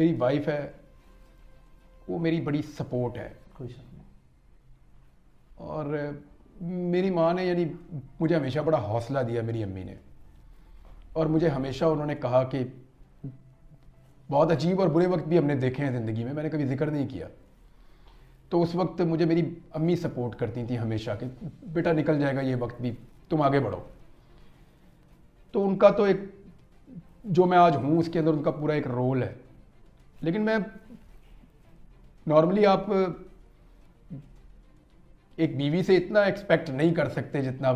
मेरी वाइफ है वो मेरी बड़ी सपोर्ट है। कोई शक नहीं। और मेरी माँ ने यानी मुझे हमेशा बड़ा हौसला दिया, मेरी अम्मी ने। और मुझे हमेशा उन्होंने कहा कि बहुत अजीब और बुरे वक्त भी हमने देखे हैं ज़िंदगी में, मैंने कभी जिक्र नहीं किया। तो उस वक्त मुझे मेरी अम्मी सपोर्ट करती थी हमेशा कि बेटा निकल जाएगा ये वक्त भी, तुम आगे बढ़ो। तो उनका तो एक जो मैं आज हूँ उसके अंदर उनका पूरा एक रोल है। लेकिन मैं नॉर्मली आप एक बीवी से इतना एक्सपेक्ट नहीं कर सकते जितना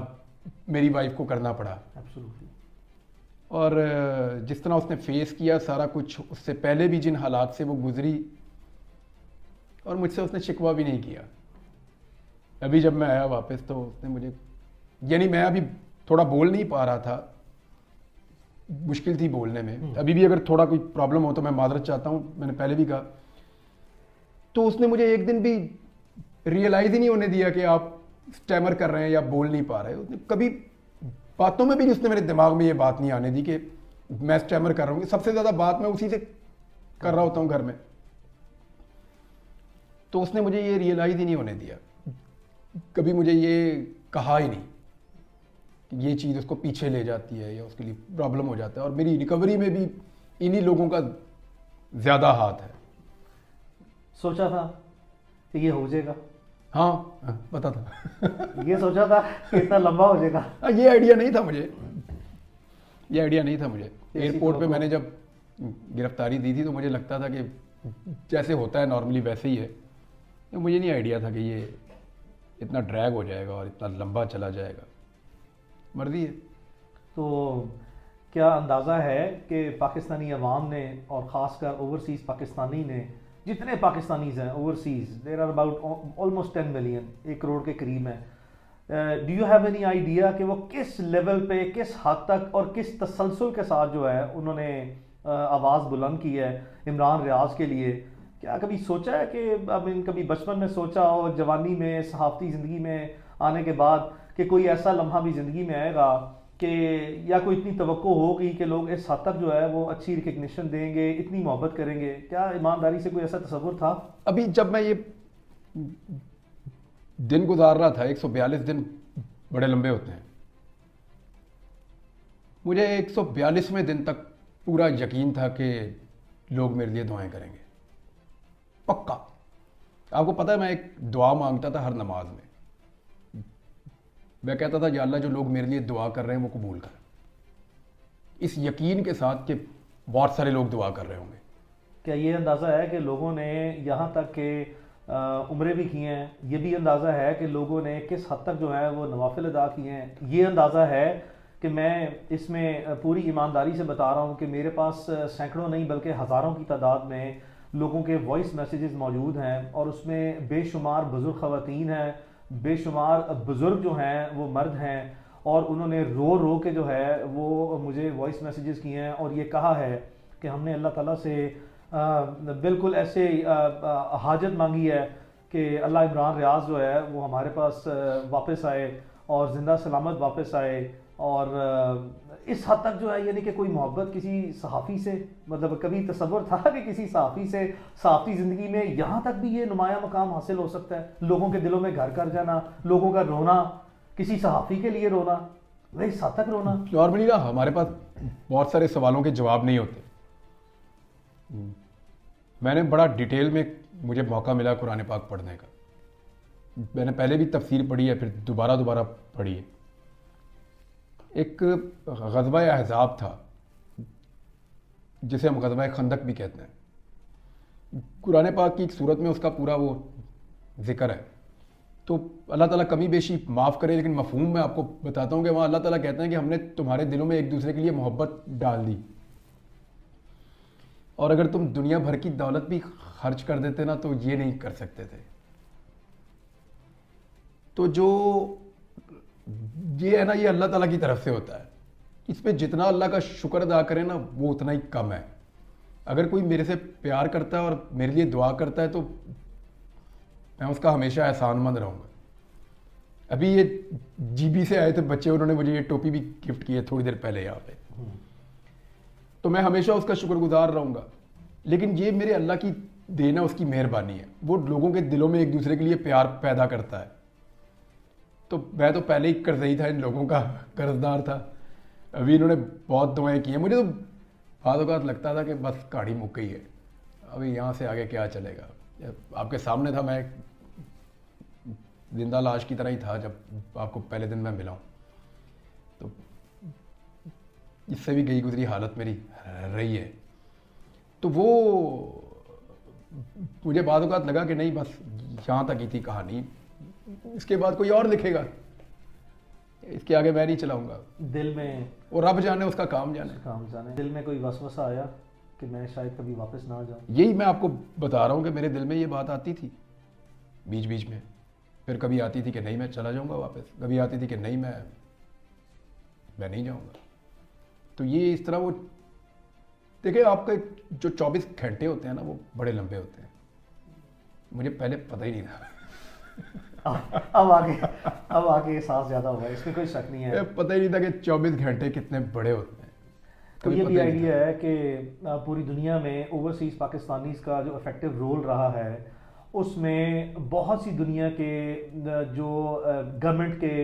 मेरी वाइफ को करना पड़ा। एब्सोल्युटली। और जिस तरह उसने फेस किया सारा कुछ, उससे पहले भी जिन हालात से वो गुजरी, और मुझसे उसने शिकवा भी नहीं किया। अभी जब मैं आया वापस तो उसने मुझे, यानी मैं अभी थोड़ा बोल नहीं पा रहा था, मुश्किल थी बोलने में। अभी भी अगर थोड़ा कोई प्रॉब्लम हो तो मैं माजरत चाहता हूँ, मैंने पहले भी कहा। तो उसने मुझे एक दिन भी रियलाइज ही नहीं होने दिया कि आप स्टैमर कर रहे हैं या बोल नहीं पा रहे। उसने कभी बातों में भी उसने मेरे दिमाग में ये बात नहीं आने दी कि मैं स्टैमर कर रहा हूँ। सबसे ज़्यादा बात मैं उसी से कर रहा होता हूँ घर में। तो उसने मुझे ये रियलाइज ही नहीं होने दिया, कभी मुझे ये कहा ही नहीं कि ये चीज़ उसको पीछे ले जाती है या उसके लिए प्रॉब्लम हो जाता है। और मेरी रिकवरी में भी इन्हीं लोगों का ज़्यादा हाथ है। सोचा था कि ये हो जाएगा? हाँ पता था। ये सोचा था कि इतना लंबा हो जाएगा? ये आइडिया नहीं था मुझे, ये आइडिया नहीं था मुझे। एयरपोर्ट पे मैंने जब गिरफ्तारी दी थी तो मुझे लगता था कि जैसे होता है नॉर्मली वैसे ही है। तो मुझे नहीं आइडिया था कि ये इतना ड्रैग हो जाएगा और इतना लंबा चला जाएगा। मर्जी है। तो क्या अंदाज़ा है कि पाकिस्तानी अवाम ने और ख़ासकर ओवरसीज़ पाकिस्तानी ने, जितने पाकिस्तानीज़ हैं overseas, there are about almost 10 million, 1 crore के करीब हैं, do you have any idea कि वो किस लेवल पे, किस हद तक और किस तसलसल के साथ जो है उन्होंने आवाज़ बुलंद की है इमरान रियाज के लिए? क्या कभी सोचा है कि कभी बचपन में सोचा हो, जवानी में, सहाफ़ती ज़िंदगी में आने के बाद, कि कोई ऐसा लम्हा भी ज़िंदगी में आएगा कि या कोई इतनी तवक्को होगी कि लोग इस हद तक जो है वो अच्छी रिकग्निशन देंगे, इतनी मोहब्बत करेंगे? क्या ईमानदारी से कोई ऐसा तस्वुर था? अभी जब मैं ये दिन गुजार रहा था, 142 दिन बड़े लंबे होते हैं, मुझे 142वें दिन तक पूरा यकीन था कि लोग मेरे लिए दुआएं करेंगे, पक्का। आपको पता है मैं एक दुआ मांगता था हर नमाज में। मैं कहता था या अल्लाह जो लोग मेरे लिए दुआ कर रहे हैं वो कबूल कर, इस यकीन के साथ कि बहुत सारे लोग दुआ कर रहे होंगे। क्या ये अंदाज़ा है कि लोगों ने यहाँ तक कि उम्रें भी की हैं? ये भी अंदाज़ा है कि लोगों ने किस हद तक जो है वो नवाफिल अदा किए हैं? ये अंदाज़ा है कि मैं इसमें पूरी ईमानदारी से बता रहा हूँ कि मेरे पास सैकड़ों नहीं बल्कि हज़ारों की तादाद में लोगों के वॉइस मैसेजेस मौजूद हैं, और उसमें बेशुमार बुज़ुर्ग ख़वातीन हैं, बेशुमार बुज़ुर्ग जो हैं वो मर्द हैं, और उन्होंने रो रो के जो है वो मुझे वॉइस मैसेजेस किए हैं और ये कहा है कि हमने अल्लाह ताला से बिल्कुल ऐसे हाजत मांगी है कि अल्लाह इमरान रियाज जो है वो हमारे पास वापस आए और ज़िंदा सलामत वापस आए। और इस हद तक जो है, यानी कि कोई मोहब्बत किसी सहाफ़ी से, मतलब कभी तसव्वुर था कि किसी सहाफ़ी से सहाफ़ती ज़िंदगी में यहाँ तक भी ये नुमाया मकाम हासिल हो सकता है? लोगों के दिलों में घर कर जाना, लोगों का रोना, किसी सहाफ़ी के लिए रोना, वही इस हद तक रोना। नॉर्मली ना हमारे पास बहुत सारे सवालों के जवाब नहीं होते। मैंने बड़ा डिटेल में, मुझे मौका मिला कुरान पाक पढ़ने का, मैंने पहले भी तफसीर पढ़ी है, फिर दोबारा पढ़ी है। एक ग़ज़वा अहज़ाब था जिसे हम ग़ज़वा खंदक भी कहते हैं। कुरान पाक की एक सूरत में उसका पूरा वो जिक्र है। तो अल्लाह ताला कमी बेशी माफ़ करे, लेकिन मफ़हूम मैं आपको बताता हूँ कि वहाँ अल्लाह ताला कहते हैं कि हमने तुम्हारे दिलों में एक दूसरे के लिए मोहब्बत डाल दी, और अगर तुम दुनिया भर की दौलत भी खर्च कर देते ना तो ये नहीं कर सकते थे। तो जो ये है ना, ये अल्लाह ताला की तरफ से होता है। इस पे जितना अल्लाह का शुक्र अदा करें ना वो उतना ही कम है। अगर कोई मेरे से प्यार करता है और मेरे लिए दुआ करता है तो मैं उसका हमेशा एहसानमंद रहूँगा। अभी ये जीबी से आए थे बच्चे, उन्होंने मुझे ये टोपी भी गिफ्ट की है थोड़ी देर पहले यहाँ पे, तो मैं हमेशा उसका शुक्रगुजार रहूँगा। लेकिन ये मेरे अल्लाह की देन है, उसकी मेहरबानी है। वो लोगों के दिलों में एक दूसरे के लिए प्यार पैदा करता है। तो मैं तो पहले ही कर्जई था, इन लोगों का कर्जदार था। अभी इन्होंने बहुत दुआएं की हैं। मुझे तो बाद औक़ात लगता था कि बस कहानी मुक गई है, अभी यहाँ से आगे क्या चलेगा। आपके सामने था, मैं जिंदा लाश की तरह ही था जब आपको पहले दिन मैं मिला हूँ। तो इससे भी गई गुजरी हालत मेरी रही है। तो वो मुझे बाद औक़ात लगा कि नहीं, बस यहाँ तक ही थी कहानी, इसके बाद कोई और लिखेगा, इसके आगे मैं नहीं चलाऊंगा। दिल में, और रब जाने उसका काम जाने। दिल में कोई वसवसा आया कि मैं शायद कभी वापस ना आ जाऊं? यही मैं आपको बता रहा हूँ कि मेरे दिल में ये बात आती थी बीच बीच में। फिर कभी आती थी कि नहीं मैं चला जाऊंगा वापस, कभी आती थी कि नहीं मैं नहीं जाऊंगा। तो ये इस तरह वो देखिए, आपके जो 24 घंटे होते हैं ना, वो बड़े लंबे होते हैं। मुझे पहले पता ही नहीं था। अब आगे एहसास ज़्यादा होगा, इसमें कोई शक नहीं है। पता ही नहीं था कि 24 घंटे कितने बड़े होते हैं। तो ये भी आइडिया है कि पूरी दुनिया में ओवरसीज़ पाकिस्तानीज़ का जो इफेक्टिव रोल रहा है, उसमें बहुत सी दुनिया के जो गवर्नमेंट के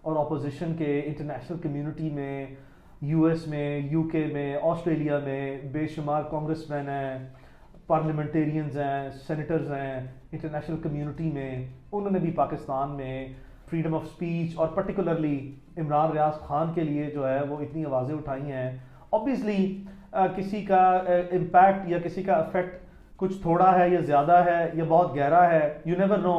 और अपोजिशन के, इंटरनेशनल कम्युनिटी में, यूएस में, यूके में, ऑस्ट्रेलिया में बेशुमार कांग्रेसमैन हैं, पार्लियामेंटेरियंस हैं, सेनेटर्स हैं इंटरनेशनल कम्युनिटी में। उन्होंने भी पाकिस्तान में फ्रीडम ऑफ स्पीच और पर्टिकुलरली इमरान रियाज खान के लिए जो है वो इतनी आवाज़ें उठाई हैं। ऑब्वियसली किसी का इम्पैक्ट या किसी का इफेक्ट कुछ थोड़ा है या ज़्यादा है या बहुत गहरा है, you never know.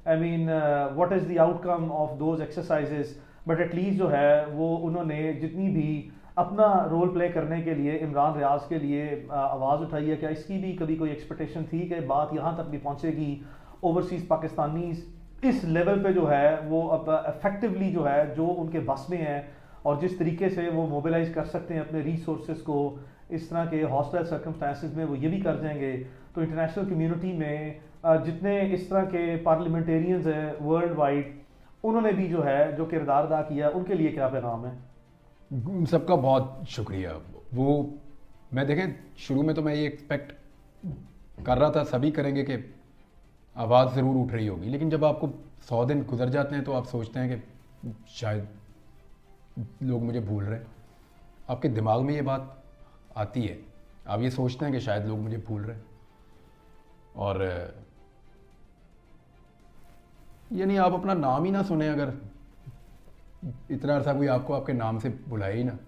I mean what is the outcome of those exercises, but at least जो है वो उन्होंने जितनी भी अपना रोल प्ले करने के लिए इमरान रियाज के लिए आवाज़ उठाई है। क्या इसकी भी कभी कोई एक्सपेक्टेशन थी कि बात यहाँ तक भी पहुँचेगी, ओवरसीज़ पाकिस्तानीज़ इस लेवल पे जो है वो अब इफेक्टिवली जो है जो उनके बस में है और जिस तरीके से वो मोबिलाइज कर सकते हैं अपने रिसोर्सेज को, इस तरह के हॉस्टाइल सर्कमस्टांसेस में वो ये भी कर जाएंगे। तो इंटरनेशनल कम्युनिटी में जितने इस तरह के पार्लियामेंटेरियंस हैं वर्ल्ड वाइड, उन्होंने भी जो है जो किरदार अदा किया, उनके लिए क्या पैगाम है? सबका बहुत शुक्रिया। वो मैं देखें, शुरू में तो मैं ये एक्सपेक्ट कर रहा था, सभी करेंगे कि आवाज़ ज़रूर उठ रही होगी, लेकिन जब आपको 100 दिन गुजर जाते हैं तो आप सोचते हैं कि शायद लोग मुझे भूल रहे हैं। आपके दिमाग में ये बात आती है, आप ये सोचते हैं कि शायद लोग मुझे भूल रहे हैं। और यानी आप अपना नाम ही ना सुने, अगर इतना अर्सा कोई आपको आपके नाम से बुलाए ही ना।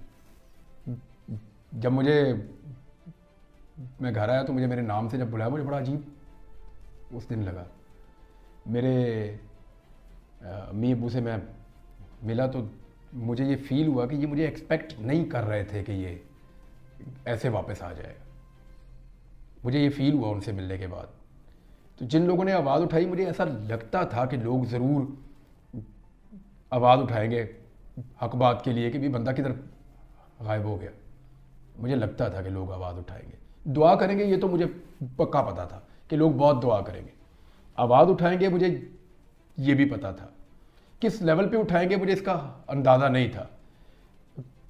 जब मैं घर आया तो मुझे मेरे नाम से जब बुलाया, मुझे बड़ा अजीब उस दिन लगा। मेरे अम्मी अब्बू से मैं मिला तो मुझे ये फील हुआ कि ये मुझे एक्सपेक्ट नहीं कर रहे थे कि ये ऐसे वापस आ जाएगा। मुझे ये फील हुआ उनसे मिलने के बाद। तो जिन लोगों ने आवाज़ उठाई, मुझे ऐसा लगता था कि लोग ज़रूर आवाज़ उठाएंगे हक बात के लिए कि भी बंदा किधर गायब हो गया। मुझे लगता था कि लोग आवाज़ उठाएंगे, दुआ करेंगे, ये तो मुझे पक्का पता था कि लोग बहुत दुआ करेंगे। आवाज़ उठाएंगे मुझे ये भी पता था, किस लेवल पे उठाएंगे मुझे इसका अंदाज़ा नहीं था।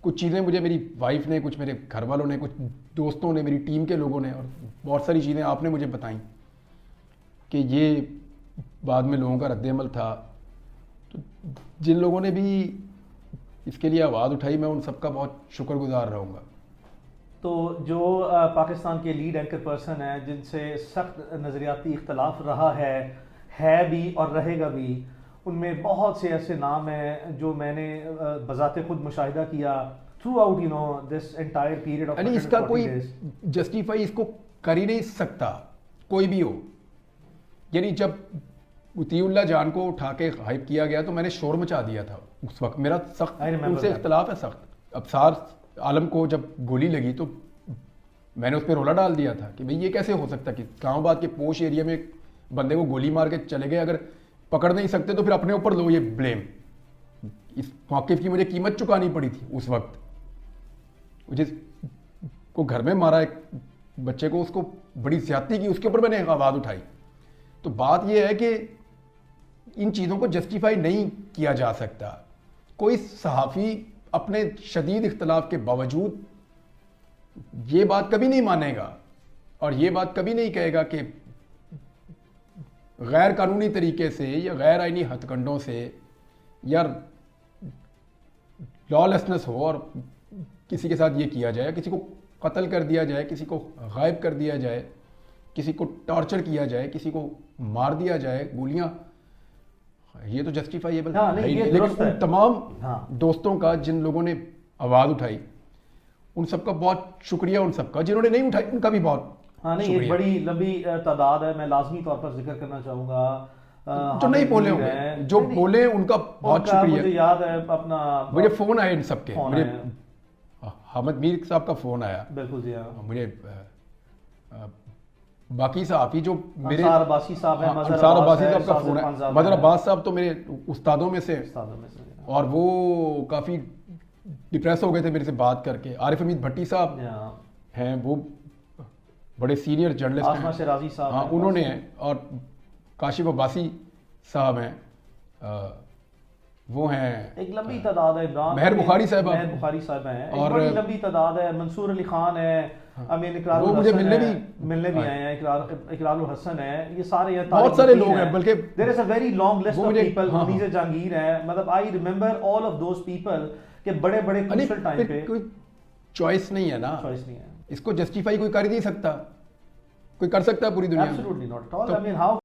कुछ चीज़ें मुझे मेरी वाइफ ने, कुछ मेरे घर वालों ने, कुछ दोस्तों ने, मेरी टीम के लोगों ने, और बहुत सारी चीज़ें आपने मुझे बताई कि ये बाद में लोगों का रद्द-ए-अमल था। तो जिन लोगों ने भी इसके लिए आवाज़ उठाई, मैं उन सबका बहुत शुक्रगुजार रहूँगा। तो जो पाकिस्तान के लीड एंकर पर्सन हैं, जिनसे सख्त नज़रियाती इख्तलाफ रहा है भी और रहेगा भी, उनमें बहुत से ऐसे नाम हैं जो मैंने बज़ाते खुद मुशाहिदा किया through out this entire period of. यानी इसका कोई जस्टिफाई इसको कर ही नहीं सकता कोई भी हो। यानी जब उतीउल्लाह जान को उठा के हाइप किया गया तो मैंने शोर मचा दिया था उस वक्त। मेरा सख्त उनसे इख्तलाफ है सख्त। अबसार आलम को जब गोली लगी तो मैंने उस पर रोला डाल दिया था कि भाई ये कैसे हो सकता कि इस्लामाबाद के पोश एरिया में बंदे को गोली मार के चले गए, अगर पकड़ नहीं सकते तो फिर अपने ऊपर लो ये ब्लेम। इस मौक़िफ़ की मुझे कीमत चुकानी पड़ी थी उस वक्त। को घर में मारा एक बच्चे को, उसको बड़ी ज़्यादती की, उसके ऊपर मैंने आवाज़ उठाई। तो बात यह है कि इन चीज़ों को जस्टिफाई नहीं किया जा सकता। कोई सहाफ़ी अपने शदीद इख्तलाफ के बावजूद ये बात कभी नहीं मानेगा और ये बात कभी नहीं कहेगा कि गैर कानूनी तरीके से या गैर आईनी हथकंडों से या लॉलेसनेस हो और किसी के साथ ये किया जाए, किसी को कत्ल कर दिया जाए, किसी को गायब कर दिया जाए, किसी को टॉर्चर किया जाए, किसी को मार दिया जाए गोलियां, ये तो जस्टिफाइएबल हाँ, नहीं, ये लेकिन दुरुस्त उन है। तमाम हाँ। दोस्तों का जिन लोगों ने आवाज़ उठाई, उन सबका बहुत शुक्रिया, उन सबका जिन्होंने नहीं उठाई उनका भी बहुत हाँ नहीं, एक शुक्रिया। बड़ी लंबी तादाद है, मैं लाजमी तौर पर जिक्र करना चाहूँगा। जो नहीं बोले होंगे, जो बोले उनका बहुत शुक्रिया। मुझे याद है अपना, मुझे फ़ोन आए इन सबके, फोन मुझे आया। हामिद मीर साहब का फ़ोन आया, बिल्कुल जी हाँ। मुझे बाकी साहब ही जो मेरे अंसार अब्बासी साहब हैं, हाँ, मज़हर अंसार अब्बास अब्बासी है, साहब का साजिद फ़ोन है। पंजाब मज़हर है। अब्बास साहब तो मेरे उस्तादों में से, उस्तादों में से। और वो काफ़ी डिप्रेस हो गए थे मेरे से बात करके। आरिफ हमीद भट्टी साहब हाँ। हैं, वो बड़े सीनियर जर्नलिस्ट आसमा हैं, शराजी साहब हाँ हैं। उन्होंने हैं, और काशिफ अब्बासी साहब हैं, वो हैं, एक लंबी तादाद है। इमरान महर बुखारी साहब, महर बुखारी साहब हैं, एक और बड़ी लंबी तादाद है। मंसूर अली खान है, अमीन इकरार वो मुझे मिलने भी आए हैं, इकरार हसन है, ये सारे हैं, बहुत सारे लोग हैं, बल्कि there is a very long list वो ऑफ मुझे- पीपल। हाँ, मुनीर जहांगीर है, मतलब I remember all of those people के बड़े बड़े अरे क्रूशियल टाइम पे फिर कोई चॉइस नहीं है ना, चॉइस नहीं है। इसको जस्टिफाई कोई कर ही नहीं सकता, कोई कर सकता है पूरी दुनिया में? Absolutely not at all. तो- आई मीन हाउ